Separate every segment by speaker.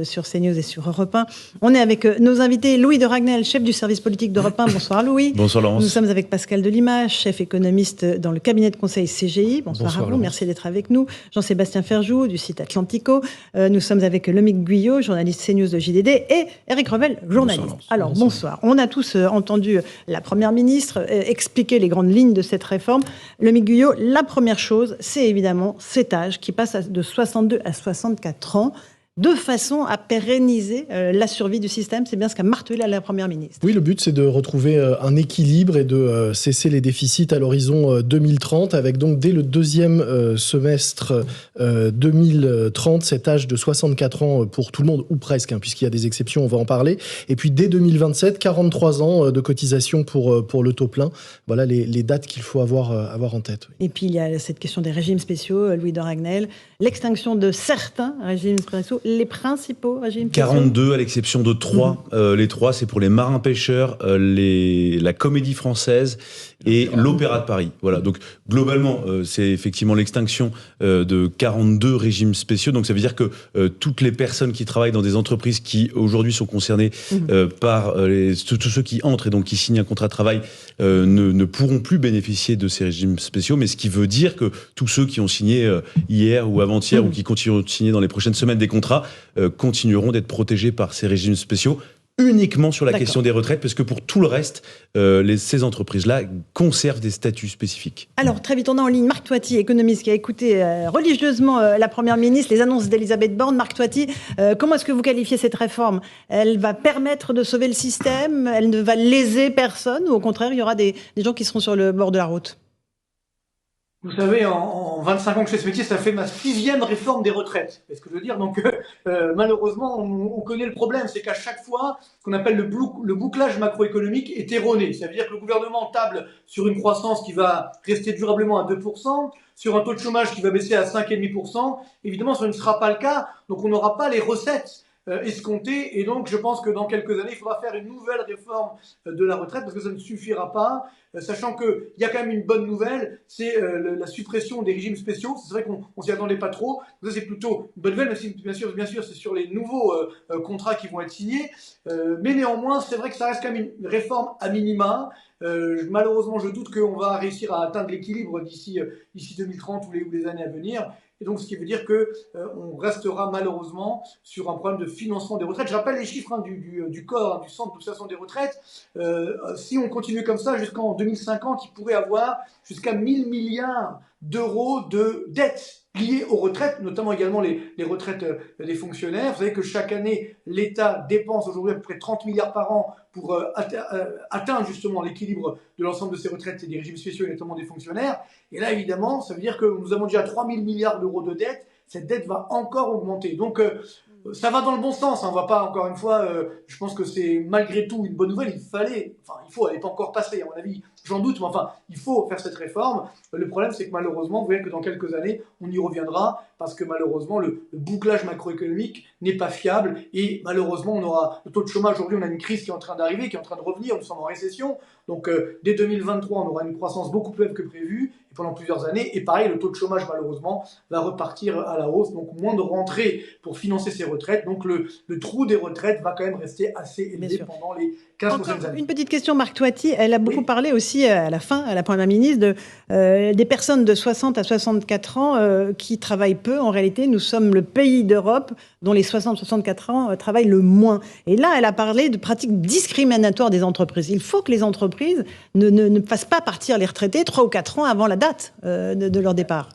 Speaker 1: Sur CNews et sur Europe 1. On est avec nos invités, Louis de Ragnel, chef du service politique d'Europe 1. Bonsoir Louis.
Speaker 2: Bonsoir Laurence.
Speaker 1: Nous sommes avec Pascal Delima, chef économiste dans le cabinet de conseil CGI. Bonsoir à vous,
Speaker 2: Laurence.
Speaker 1: Merci d'être avec nous. Jean-Sébastien Ferjou du site Atlantico. Nous sommes avec Lomique Guyot, journaliste CNews de JDD, et Éric Revel, journaliste. Alors bonsoir. On a tous entendu la Première ministre expliquer les grandes lignes de cette réforme. Lomique Guyot, la première chose, c'est évidemment cet âge qui passe de 62 à 64 ans. De façon à pérenniser la survie du système. C'est bien ce qu'a martelé la Première ministre.
Speaker 3: Oui, le but, c'est de retrouver un équilibre et de cesser les déficits à l'horizon 2030, avec donc dès le deuxième semestre 2030, cet âge de 64 ans pour tout le monde, ou presque, puisqu'il y a des exceptions, on va en parler. Et puis dès 2027, 43 ans de cotisation pour le taux plein. Voilà les dates qu'il faut avoir en tête. Oui.
Speaker 1: Et puis il y a cette question des régimes spéciaux, Louis de Ragnel, l'extinction de certains régimes spéciaux, les principaux régimes spéciaux.
Speaker 2: 42 à l'exception de 3. Les 3, c'est pour les marins-pêcheurs, la Comédie Française et l'Opéra de Paris. Voilà. Donc globalement, c'est effectivement l'extinction de 42 régimes spéciaux. Donc ça veut dire que toutes les personnes qui travaillent dans des entreprises qui aujourd'hui sont concernées par tous ceux qui entrent et donc qui signent un contrat de travail ne pourront plus bénéficier de ces régimes spéciaux. Mais ce qui veut dire que tous ceux qui ont signé hier ou avant-hier ou qui continueront de signer dans les prochaines semaines des contrats continueront d'être protégés par ces régimes spéciaux uniquement sur la question des retraites, parce que pour tout le reste, ces entreprises-là conservent des statuts spécifiques.
Speaker 1: Alors, très vite, on a en ligne Marc Toiti, économiste, qui a écouté religieusement la Première ministre, les annonces d'Elisabeth Borne. Marc Toiti, comment est-ce que vous qualifiez cette réforme ? Elle va permettre de sauver le système ? Elle ne va léser personne ? Ou au contraire, il y aura des gens qui seront sur le bord de la route ?
Speaker 4: Vous savez, en 25 ans que je fais ce métier, ça fait ma 6e réforme des retraites. C'est ce que je veux dire. Donc, malheureusement, on connaît le problème. C'est qu'à chaque fois, ce qu'on appelle le bouclage macroéconomique est erroné. Ça veut dire que le gouvernement table sur une croissance qui va rester durablement à 2%, sur un taux de chômage qui va baisser à 5,5%. Évidemment, ça ne sera pas le cas. Donc, on n'aura pas les recettes escomptées. Et donc, je pense que dans quelques années, il faudra faire une nouvelle réforme de la retraite parce que ça ne suffira pas. Sachant qu'il y a quand même une bonne nouvelle, c'est la suppression des régimes spéciaux. C'est vrai qu'on s'y attendait pas trop. Ça, c'est plutôt une bonne nouvelle, même si, bien sûr, c'est sur les nouveaux contrats qui vont être signés. Mais néanmoins, c'est vrai que ça reste quand même une réforme à minima. Malheureusement, je doute qu'on va réussir à atteindre l'équilibre d'ici 2030 ou les années à venir. Et donc, ce qui veut dire qu'on restera malheureusement sur un problème de financement des retraites. Je rappelle les chiffres du corps, du Centre de cotisation des retraites. Si on continue comme ça jusqu'en 2050, il pourrait avoir jusqu'à 1000 milliards d'euros de dettes liées aux retraites, notamment également les retraites des fonctionnaires. Vous savez que chaque année, l'État dépense aujourd'hui à peu près 30 milliards par an pour atteindre justement l'équilibre de l'ensemble de ces retraites et des régimes spéciaux, et notamment des fonctionnaires. Et là, évidemment, ça veut dire que nous avons déjà 3 000 milliards d'euros de dettes. Cette dette va encore augmenter. Donc, ça va dans le bon sens. On va pas, encore une fois, je pense que c'est malgré tout une bonne nouvelle. Elle n'est pas encore passée, à mon avis. J'en doute, mais enfin, il faut faire cette réforme. Le problème, c'est que malheureusement, vous voyez que dans quelques années, on y reviendra parce que malheureusement, le bouclage macroéconomique n'est pas fiable et malheureusement, on aura le taux de chômage. Aujourd'hui, on a une crise qui est en train d'arriver, qui est en train de revenir. Nous sommes en récession. Donc, dès 2023, on aura une croissance beaucoup plus faible que prévu et pendant plusieurs années. Et pareil, le taux de chômage, malheureusement, va repartir à la hausse. Donc, moins de rentrées pour financer ces retraites. Donc, le trou des retraites va quand même rester assez élevé pendant les 15 prochaines années.
Speaker 1: Une petite question, Marc Toiti. Elle a beaucoup parlé aussi à la fin, à la Première ministre, des personnes de 60 à 64 ans qui travaillent peu. En réalité, nous sommes le pays d'Europe dont les 60-64 ans travaillent le moins. Et là, elle a parlé de pratiques discriminatoires des entreprises. Il faut que les entreprises ne fassent pas partir les retraités 3 ou 4 ans avant la date de leur départ.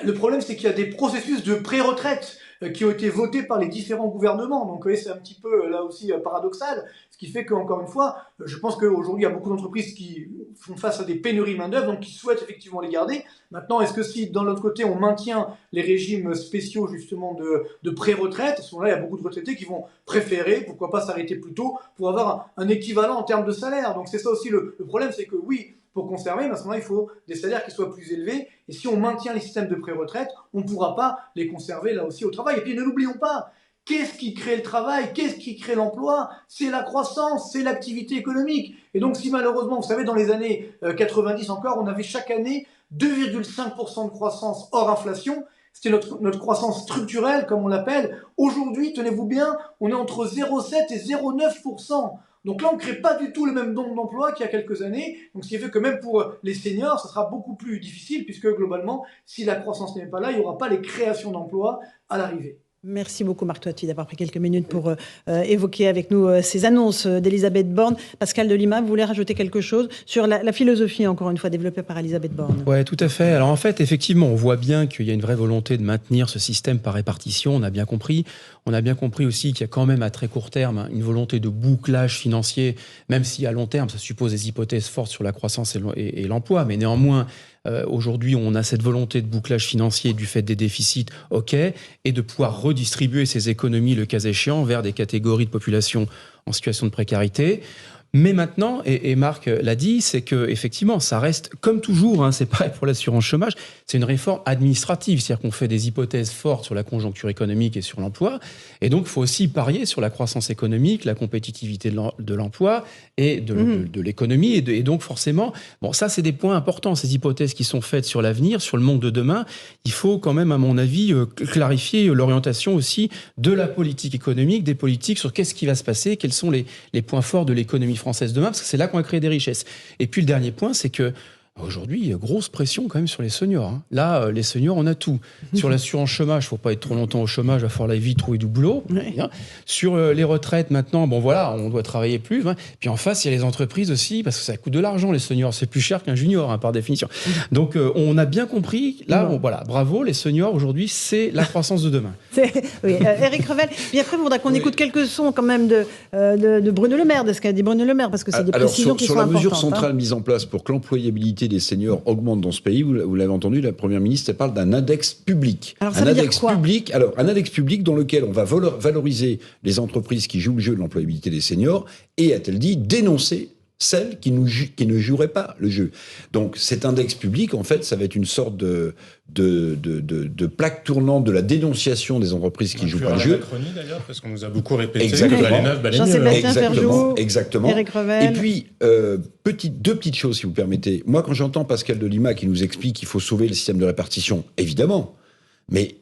Speaker 4: Le problème, c'est qu'il y a des processus de pré-retraite qui ont été votés par les différents gouvernements. Donc, vous voyez, c'est un petit peu, là aussi, paradoxal. Ce qui fait qu'encore une fois, je pense qu'aujourd'hui, il y a beaucoup d'entreprises qui font face à des pénuries de main-d'œuvre, donc qui souhaitent effectivement les garder. Maintenant, est-ce que si, d'un autre côté, on maintient les régimes spéciaux, justement, de pré-retraite, à ce moment-là, il y a beaucoup de retraités qui vont préférer, pourquoi pas s'arrêter plus tôt, pour avoir un équivalent en termes de salaire. Donc, c'est ça aussi le problème, c'est que oui, pour conserver, mais à ce moment-là, il faut des salaires qui soient plus élevés. Et si on maintient les systèmes de pré-retraite, on ne pourra pas les conserver là aussi au travail. Et puis ne l'oublions pas, qu'est-ce qui crée le travail? Qu'est-ce qui crée l'emploi? C'est la croissance, c'est l'activité économique. Et donc si malheureusement, vous savez, dans les années 90 encore, on avait chaque année 2,5% de croissance hors inflation, c'était notre croissance structurelle, comme on l'appelle. Aujourd'hui, tenez-vous bien, on est entre 0,7 et 0,9%. Donc là, on ne crée pas du tout le même nombre d'emplois qu'il y a quelques années. Donc ce qui fait que même pour les seniors, ça sera beaucoup plus difficile, puisque globalement, si la croissance n'est pas là, il n'y aura pas les créations d'emplois à l'arrivée.
Speaker 1: Merci beaucoup Marc Toiti d'avoir pris quelques minutes pour évoquer avec nous ces annonces d'Elisabeth Borne. Pascal Delima, vous voulez rajouter quelque chose sur la philosophie, encore une fois, développée par Elisabeth Borne?
Speaker 5: Oui, tout à fait. Alors en fait, effectivement, on voit bien qu'il y a une vraie volonté de maintenir ce système par répartition, on a bien compris. On a bien compris aussi qu'il y a quand même à très court terme une volonté de bouclage financier, même si à long terme, ça suppose des hypothèses fortes sur la croissance et l'emploi. Mais néanmoins, aujourd'hui, on a cette volonté de bouclage financier du fait des déficits, ok, et de pouvoir redistribuer ces économies, le cas échéant, vers des catégories de population en situation de précarité. Mais maintenant, et Marc l'a dit, c'est que effectivement, ça reste comme toujours, c'est pareil pour l'assurance chômage, c'est une réforme administrative, c'est-à-dire qu'on fait des hypothèses fortes sur la conjoncture économique et sur l'emploi, et donc il faut aussi parier sur la croissance économique, la compétitivité de l'emploi et de l'économie, et donc forcément, bon, ça c'est des points importants, ces hypothèses qui sont faites sur l'avenir, sur le monde de demain. Il faut quand même, à mon avis, clarifier l'orientation aussi de la politique économique, des politiques sur qu'est-ce qui va se passer, quels sont les points forts de l'économie française demain, parce que c'est là qu'on va créer des richesses. Et puis le dernier point, c'est que aujourd'hui, il y a grosse pression quand même sur les seniors. Là, les seniors, on a tout. Sur l'assurance chômage, il ne faut pas être trop longtemps au chômage, il va falloir la vie trouver du boulot. Oui. Sur les retraites, maintenant, bon voilà, on doit travailler plus. Puis en face, il y a les entreprises aussi, parce que ça coûte de l'argent, les seniors. C'est plus cher qu'un junior, par définition. Donc, on a bien compris. Là, voilà, bravo, les seniors, aujourd'hui, c'est la croissance de demain.
Speaker 1: Oui, Éric Revel. Puis après, il faudra qu'on écoute quelques sons quand même de Bruno Le Maire, de ce qu'a dit Bruno Le Maire, parce que c'est des précisions qui sont importantes.
Speaker 6: Sur la mesure centrale mise en place pour que l'employabilité des seniors augmente dans ce pays, vous l'avez entendu, la Première ministre, elle parle d'un index public.
Speaker 1: Alors, ça veut dire quoi ?
Speaker 6: Un index public dans lequel on va valoriser les entreprises qui jouent le jeu de l'employabilité des seniors et, a-t-elle dit, dénoncer celles qui ne joueraient pas le jeu. Donc cet index public, en fait, ça va être une sorte de plaque tournante de la dénonciation des entreprises qui jouent pas le jeu.
Speaker 7: Macronie d'ailleurs, parce qu'on nous a beaucoup répété
Speaker 6: exactement.
Speaker 7: que Balai Neuf, Balai
Speaker 1: Mieux.
Speaker 6: Exactement.
Speaker 1: Éric Revel.
Speaker 6: Et puis, deux petites choses, si vous permettez. Moi, quand j'entends Pascal Delima qui nous explique qu'il faut sauver le système de répartition, évidemment, mais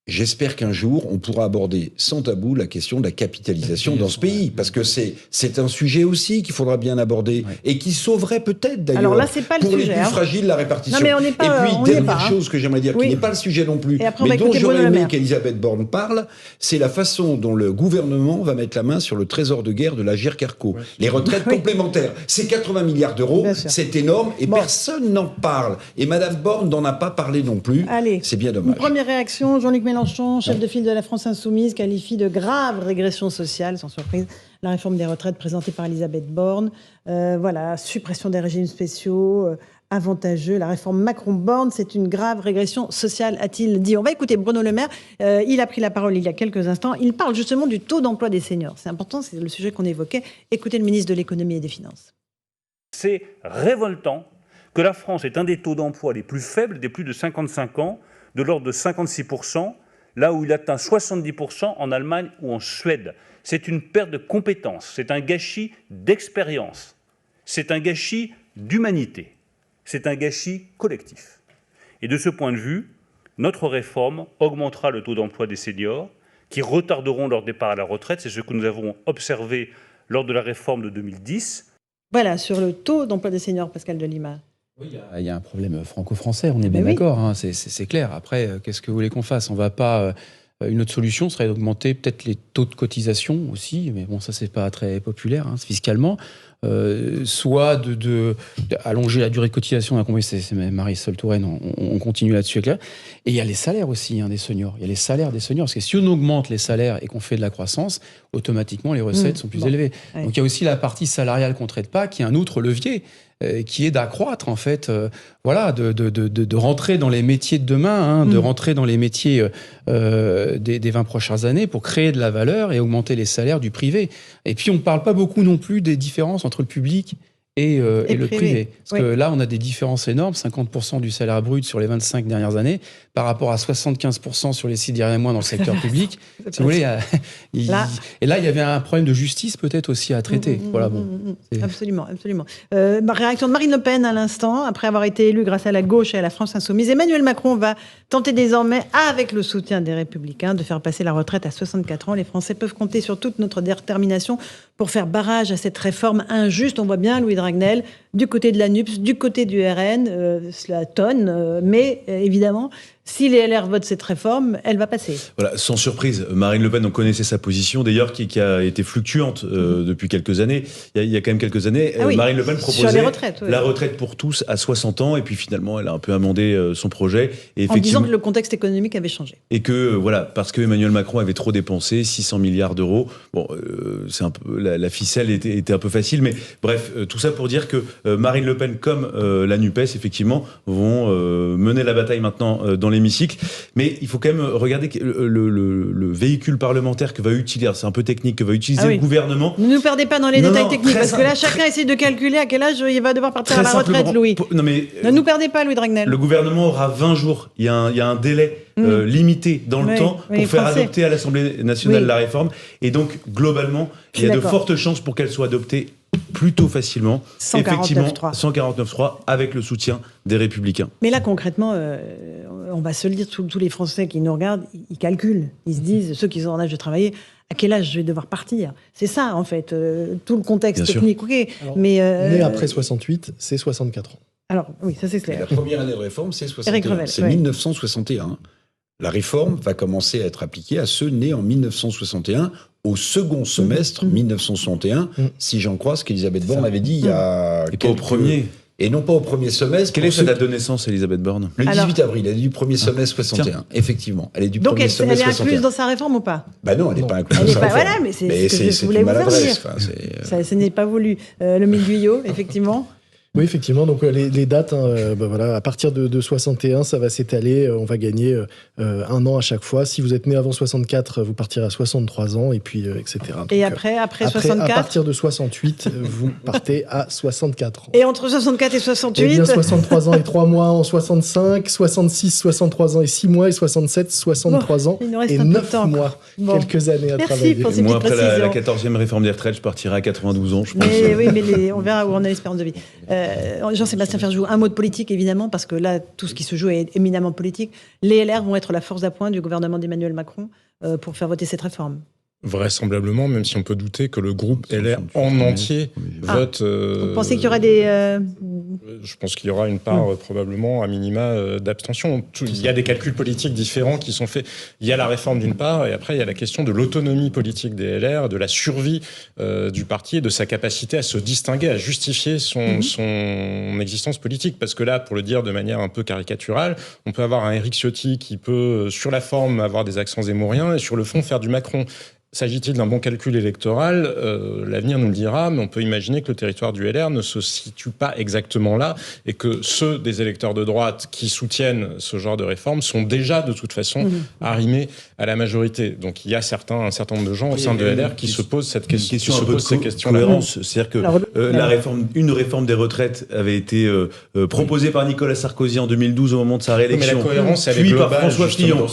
Speaker 6: j'espère qu'un jour, on pourra aborder sans tabou la question de la capitalisation dans ce pays, parce que c'est un sujet aussi qu'il faudra bien aborder, et qui sauverait peut-être d'ailleurs
Speaker 1: alors là, c'est pas le
Speaker 6: pour
Speaker 1: sujet,
Speaker 6: les plus fragiles la répartition.
Speaker 1: Non, mais on n'est pas,
Speaker 6: et puis, dernière chose que j'aimerais dire, qui n'est pas le sujet non plus, mais dont j'aurais aimé qu'Elisabeth Borne parle, c'est la façon dont le gouvernement va mettre la main sur le trésor de guerre de la GIRC-ARCO. Les retraites complémentaires, c'est 80 milliards d'euros, c'est énorme, et personne n'en parle. Et Madame Borne n'en a pas parlé non plus.
Speaker 1: Allez,
Speaker 6: c'est bien dommage.
Speaker 1: Une première réaction, Jean-Luc Mélenchon, chef de file de la France Insoumise, qualifie de grave régression sociale, sans surprise, la réforme des retraites présentée par Elisabeth Borne. Voilà, suppression des régimes spéciaux, avantageux. La réforme Macron-Borne, c'est une grave régression sociale, a-t-il dit. On va écouter Bruno Le Maire. Il a pris la parole il y a quelques instants. Il parle justement du taux d'emploi des seniors. C'est important, c'est le sujet qu'on évoquait. Écoutez le ministre de l'économie et des finances.
Speaker 8: C'est révoltant que la France ait un des taux d'emploi les plus faibles des plus de 55 ans, de l'ordre de 56%, là où il atteint 70% en Allemagne ou en Suède. C'est une perte de compétences, c'est un gâchis d'expérience, c'est un gâchis d'humanité, c'est un gâchis collectif. Et de ce point de vue, notre réforme augmentera le taux d'emploi des seniors, qui retarderont leur départ à la retraite. C'est ce que nous avons observé lors de la réforme de 2010.
Speaker 1: Voilà, sur le taux d'emploi des seniors, Pascal Delima.
Speaker 5: Oui, il y a un problème franco-français, on est bien d'accord, c'est clair. Après, qu'est-ce que vous voulez qu'on fasse ? On va pas... Une autre solution serait d'augmenter peut-être les taux de cotisation aussi, mais bon, ça, c'est pas très populaire fiscalement. Soit d'allonger la durée de cotisation, c'est Marisol Touraine, on continue là-dessus. Et il y a les salaires aussi des seniors. Il y a les salaires des seniors, parce que si on augmente les salaires et qu'on fait de la croissance, automatiquement, les recettes sont plus élevées. Ouais. Donc il y a aussi la partie salariale qu'on ne traite pas, qui est un autre levier, qui est d'accroître, en fait, de rentrer dans les métiers de demain, de rentrer dans les métiers des 20 prochaines années pour créer de la valeur et augmenter les salaires du privé. Et puis, on ne parle pas beaucoup non plus des différences entre le public et le privé. Parce
Speaker 1: oui.
Speaker 5: que là, on a des différences énormes, 50% du salaire brut sur les 25 dernières années, par rapport à 75% sur les 6 derniers mois dans le secteur public. Si vous voulez, et là, il y avait un problème de justice peut-être aussi à traiter. Voilà, bon.
Speaker 1: Absolument, absolument. Réaction de Marine Le Pen à l'instant, après avoir été élue grâce à la gauche et à la France insoumise. Emmanuel Macron va tenter désormais, avec le soutien des Républicains, de faire passer la retraite à 64 ans. Les Français peuvent compter sur toute notre détermination pour faire barrage à cette réforme injuste. On voit bien Louis Dragnel du côté de la NUPS, du côté du RN, cela tonne, mais évidemment, si les LR votent cette réforme, elle va passer.
Speaker 2: Voilà, sans surprise, Marine Le Pen, on connaissait sa position, d'ailleurs, qui a été fluctuante depuis quelques années. Il y a quand même quelques années, Marine Le Pen proposait
Speaker 1: sur les retraites,
Speaker 2: la retraite pour tous à 60 ans, et puis finalement, elle a un peu amendé son projet. Et
Speaker 1: en disant que le contexte économique avait changé.
Speaker 2: Et que, voilà, parce que Emmanuel Macron avait trop dépensé, 600 milliards d'euros, bon, c'est un peu, la ficelle était un peu facile, mais bref, tout ça pour dire que Marine Le Pen, comme la NUPES, effectivement, vont mener la bataille maintenant dans l'hémicycle. Mais il faut quand même regarder le véhicule parlementaire que va utiliser, c'est un peu technique, que va utiliser le gouvernement.
Speaker 1: Ne nous perdez pas dans les détails techniques, parce que là, chacun essaie de calculer à quel âge il va devoir partir à la retraite, Louis. Ne nous perdez pas, Louis Dragnel.
Speaker 2: Le gouvernement aura 20 jours. Il y a un délai limité dans le temps pour faire adopter à l'Assemblée nationale la réforme. Et donc, globalement, il y a de fortes chances pour qu'elle soit adoptée plutôt facilement. 149.3 avec le soutien des Républicains.
Speaker 1: Mais là, concrètement, on va se le dire, tous les Français qui nous regardent, ils calculent. Ils se disent, ceux qui sont en âge de travailler, à quel âge je vais devoir partir? C'est ça, en fait, tout le contexte technique. Okay,
Speaker 3: alors, mais après 68, c'est 64 ans.
Speaker 1: Alors, oui, ça c'est clair.
Speaker 6: La première année de réforme, c'est 61. C'est 1961. La réforme va commencer à être appliquée à ceux nés en 1961, au second semestre 1961, si j'en crois ce qu'Elisabeth Borne avait dit il y a
Speaker 2: pas au premier.
Speaker 6: Et non pas au premier semestre.
Speaker 2: Quelle est sa date de naissance, Elisabeth Borne?
Speaker 6: Le 18 avril, elle est du premier semestre 61. Effectivement, elle est du premier semestre 61.
Speaker 1: Donc elle est incluse dans sa réforme ou pas?
Speaker 6: Bah non, elle n'est pas incluse dans sa réforme.
Speaker 1: Voilà, mais c'est ce que je voulais vous faire dire. Ce n'est pas voulu. Le Guyot, effectivement.
Speaker 3: Oui, effectivement. Donc les dates, voilà, à partir de 61, ça va s'étaler. On va gagner 1 an à chaque fois. Si vous êtes né avant 64, vous partirez à 63 ans, et puis etc. Donc,
Speaker 1: et après 64,
Speaker 3: à partir de 68, vous partez à 64 ans.
Speaker 1: Et entre 64 et 68,
Speaker 3: eh bien 63 ans et 3 mois en 65, 66, 63 ans et 6 mois, et 67, 63 ans et 9 mois. Bon. Quelques années à travailler.
Speaker 1: Pour ces
Speaker 2: moi, après la 14e réforme des retraites, je partirai à 92 ans, je pense.
Speaker 1: Mais, oui, mais on verra où on a l'espérance de vie. Jean-Sébastien Ferjou, un mot de politique, évidemment, parce que là, tout ce qui se joue est éminemment politique. Les LR vont être la force d'appoint du gouvernement d'Emmanuel Macron pour faire voter cette réforme.
Speaker 7: Vraisemblablement, même si on peut douter que le groupe LR en entier vote...
Speaker 1: Vous pensez qu'il y aura des...
Speaker 7: Je pense qu'il y aura une part probablement à minima d'abstention. Il y a des calculs politiques différents qui sont faits. Il y a la réforme d'une part, et après il y a la question de l'autonomie politique des LR, de la survie du parti et de sa capacité à se distinguer, à justifier son existence politique. Parce que là, pour le dire de manière un peu caricaturale, on peut avoir un Éric Ciotti qui peut, sur la forme, avoir des accents zémouriens et sur le fond, faire du Macron. S'agit-il d'un bon calcul électoral? L'avenir nous le dira, mais on peut imaginer que le territoire du LR ne se situe pas exactement là et que ceux des électeurs de droite qui soutiennent ce genre de réforme sont déjà de toute façon arrimés à la majorité. Donc il y a un certain nombre de gens au sein de LR qui se posent cette question,
Speaker 2: ces questions-là. C'est-à-dire que une réforme des retraites avait été proposée par Nicolas Sarkozy en 2012 au moment de sa réélection.
Speaker 7: Mais la cohérence, elle est
Speaker 2: puis
Speaker 7: globale,
Speaker 2: par François Fillon,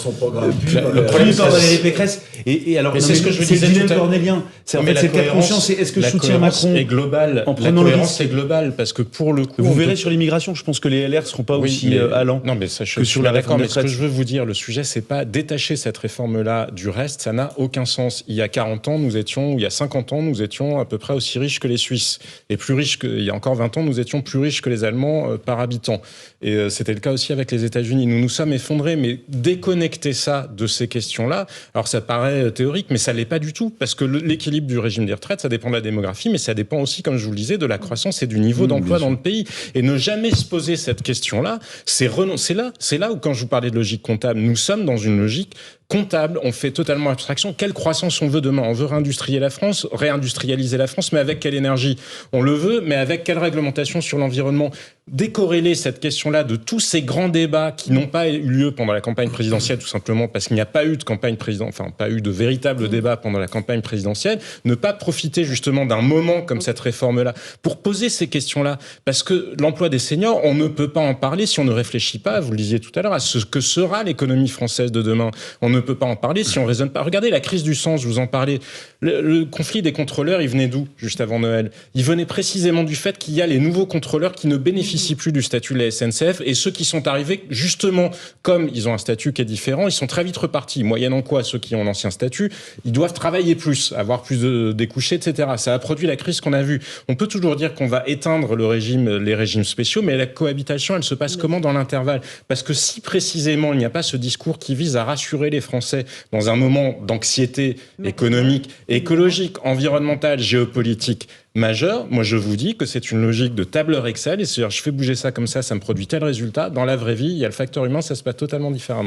Speaker 2: puis par Valérie Pécresse. Et alors,
Speaker 7: c'est ce que je disais tout à l'heure.
Speaker 2: Cornélien. C'est en fait c'est le cas de conscience. Est-ce que je soutiens Macron
Speaker 7: est global.
Speaker 2: En prenant le risque,
Speaker 7: c'est global parce que pour le coup,
Speaker 2: vous verrez sur l'immigration, je pense que les LR seront pas aussi allants.
Speaker 7: Non, mais ça, je suis d'accord. Mais ce que je veux vous dire, le sujet, c'est pas détacher cette réforme-là du reste. Ça n'a aucun sens. Il y a 40 ans, il y a 50 ans, nous étions à peu près aussi riches que les Suisses et plus riches il y a encore 20 ans, nous étions plus riches que les Allemands par habitant. Et c'était le cas aussi avec les États-Unis. Nous nous sommes effondrés, mais déconnecter ça de ces questions-là, alors ça paraît théorique, mais ça l'est pas du tout, parce que l'équilibre du régime des retraites, ça dépend de la démographie, mais ça dépend aussi, comme je vous le disais, de la croissance et du niveau d'emploi dans le pays. Et ne jamais se poser cette question-là, c'est renoncer là. C'est là où, quand je vous parlais de logique comptable, nous sommes dans une logique comptable, on fait totalement abstraction. Quelle croissance on veut demain? On veut réindustrialiser la France, mais avec quelle énergie? On le veut, mais avec quelle réglementation sur l'environnement? décorréler cette question-là de tous ces grands débats qui n'ont pas eu lieu pendant la campagne présidentielle, tout simplement parce qu'il n'y a pas eu de campagne présidentielle, enfin pas eu de véritable débat pendant la campagne présidentielle, ne pas profiter justement d'un moment comme cette réforme-là pour poser ces questions-là, parce que l'emploi des seniors, on ne peut pas en parler si on ne réfléchit pas, vous le disiez tout à l'heure, à ce que sera l'économie française de demain. On ne peut pas en parler si on raisonne pas. Regardez la crise du sens, je vous en parlais. Le conflit des contrôleurs, il venait d'où, juste avant Noël? Il venait précisément du fait qu'il y a les nouveaux contrôleurs qui ne bénéficient plus du statut de la SNCF, et ceux qui sont arrivés, justement, comme ils ont un statut qui est différent, ils sont très vite repartis. Moyennant quoi, ceux qui ont l'ancien statut, ils doivent travailler plus, avoir plus de découchés, etc. Ça a produit la crise qu'on a vue. On peut toujours dire qu'on va éteindre les régimes spéciaux, mais la cohabitation, elle se passe comment dans l'intervalle? Parce que si précisément il n'y a pas ce discours qui vise à rassurer les Français dans un moment d'anxiété économique, écologique, environnementale, géopolitique majeur, moi je vous dis que c'est une logique de tableur Excel, et c'est-à-dire je fais bouger ça comme ça me produit tel résultat. Dans la vraie vie, il y a le facteur humain, ça se passe totalement différemment.